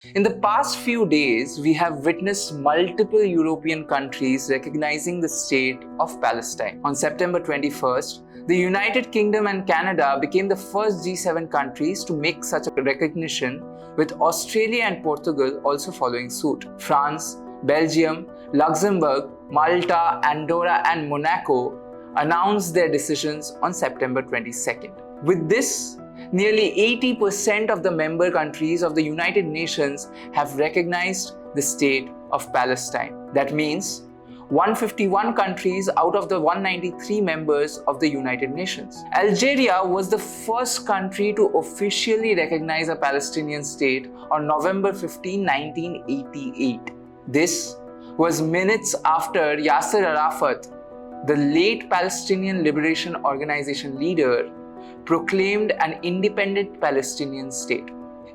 In the past few days, we have witnessed multiple European countries recognizing the state of Palestine. On September 21st, the United Kingdom and Canada became the first G7 countries to make such a recognition, with Australia and Portugal also following suit. France, Belgium, Luxembourg, Malta, Andorra, and Monaco announced their decisions on September 22nd. With this, nearly 80% of the member countries of the United Nations have recognized the state of Palestine. That means 151 countries out of the 193 members of the United Nations. Algeria was the first country to officially recognize a Palestinian state on November 15, 1988. This was minutes after Yasser Arafat, the late Palestinian Liberation Organization leader, proclaimed an independent Palestinian state.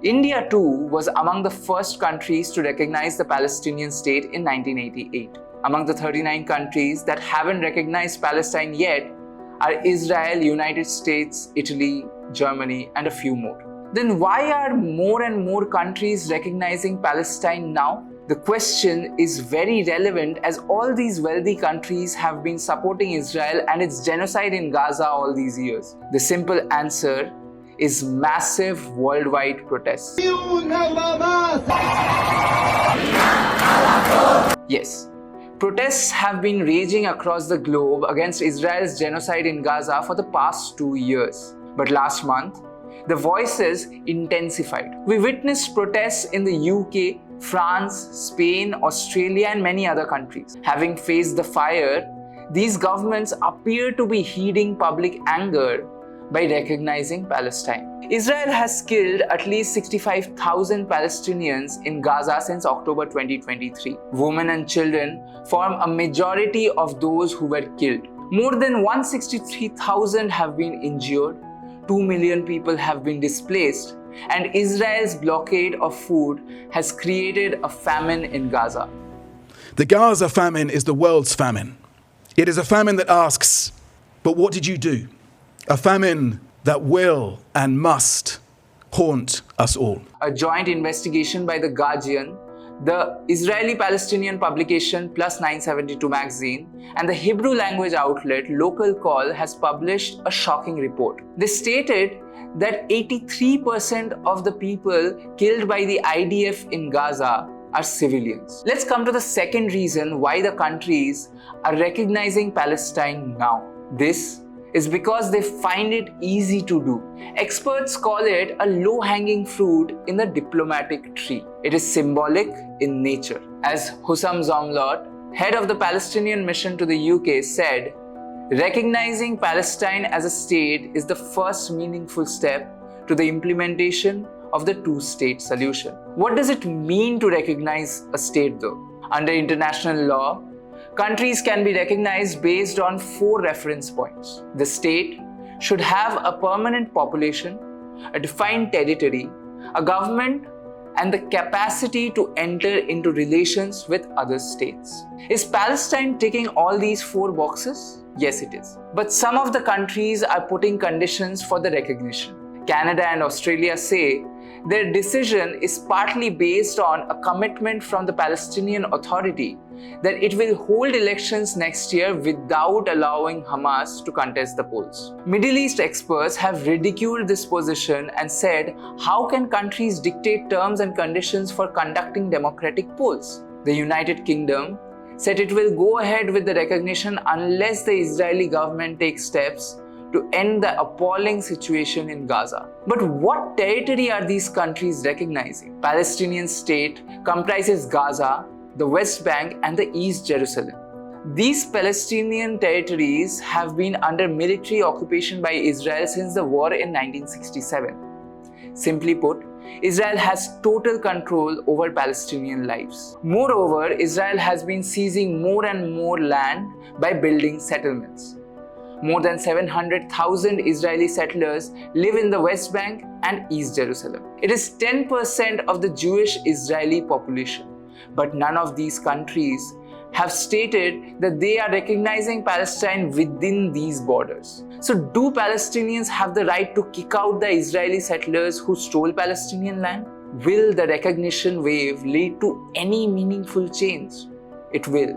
India too was among the first countries to recognize the Palestinian state in 1988. Among the 39 countries that haven't recognized Palestine yet are Israel, United States, Italy, Germany, and a few more. Then why are more and more countries recognizing Palestine now? The question is very relevant as all these wealthy countries have been supporting Israel and its genocide in Gaza all these years. The simple answer is massive worldwide protests. Yes, protests have been raging across the globe against Israel's genocide in Gaza for the past 2 years. But last month, the voices intensified. We witnessed protests in the UK, France, Spain, Australia, and many other countries. Having faced the fire, these governments appear to be heeding public anger by recognizing Palestine. Israel has killed at least 65,000 Palestinians in Gaza since October 2023. Women and children form a majority of those who were killed. More than 163,000 have been injured, 2 million people have been displaced, and Israel's blockade of food has created a famine in Gaza. The Gaza famine is the world's famine. It is a famine that asks, but what did you do? A famine that will and must haunt us all. A joint investigation by The Guardian, the Israeli-Palestinian publication Plus 972 magazine, and the Hebrew language outlet Local Call has published a shocking report. They stated that 83% of the people killed by the IDF in Gaza are civilians. Let's come to the second reason why the countries are recognizing Palestine now. This is because they find it easy to do. Experts call it a low-hanging fruit in the diplomatic tree. It is symbolic in nature. As Hussam Zomlot, head of the Palestinian mission to the UK, said, recognizing Palestine as a state is the first meaningful step to the implementation of the two-state solution. What does it mean to recognize a state though? Under international law, countries can be recognized based on 4 reference points. The state should have a permanent population, a defined territory, a government, and the capacity to enter into relations with other states. Is Palestine ticking all these 4 boxes? Yes, it is. But some of the countries are putting conditions for the recognition. Canada and Australia say their decision is partly based on a commitment from the Palestinian Authority that it will hold elections next year without allowing Hamas to contest the polls. Middle East experts have ridiculed this position and said, how can countries dictate terms and conditions for conducting democratic polls? The United Kingdom said it will go ahead with the recognition unless the Israeli government takes steps to end the appalling situation in Gaza. But what territory are these countries recognizing? Palestinian state comprises Gaza, the West Bank, and the East Jerusalem. These Palestinian territories have been under military occupation by Israel since the war in 1967. Simply put, Israel has total control over Palestinian lives. Moreover, Israel has been seizing more and more land by building settlements. More than 700,000 Israeli settlers live in the West Bank and East Jerusalem. It is 10% of the Jewish Israeli population. But none of these countries have stated that they are recognizing Palestine within these borders. So do Palestinians have the right to kick out the Israeli settlers who stole Palestinian land? will the recognition wave lead to any meaningful change? It will.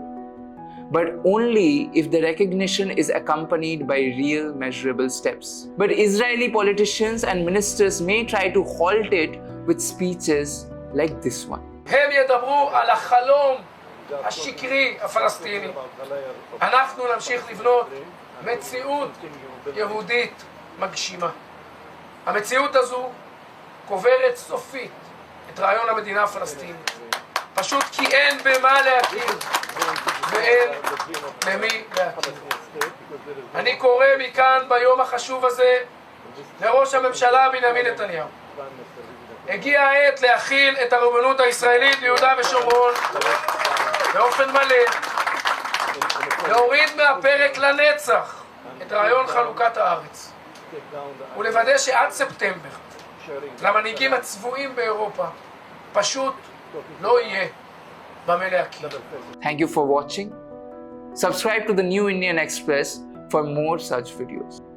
But only if the recognition is accompanied by real measurable steps. But Israeli politicians and ministers may try to halt it with speeches like this one. הם ידברו על החלום השקרי הפלסטיני. אנחנו נמשיך לבנות מציאות יהודית מגשימה. המציאות הזו קוברת סופית את רעיון המדינה הפלסטינית. פשוט כי אין במה להכיר ואין למי להכיר. אני קורא מכאן ביום החשוב הזה לראש הממשלה בנימין נתניהו. הגיעה העת להכיל את הריבונות הישראלית ביהודה ושומרון באופן מלא, להוריד מהפרק לנצח את רעיון חלוקת הארץ ולוודא שעד ספטמבר למנהיגים הצבועים באירופה פשוט לא יהיה במה להכיר. Thank you for watching. Subscribe to the New Indian Express for more such videos.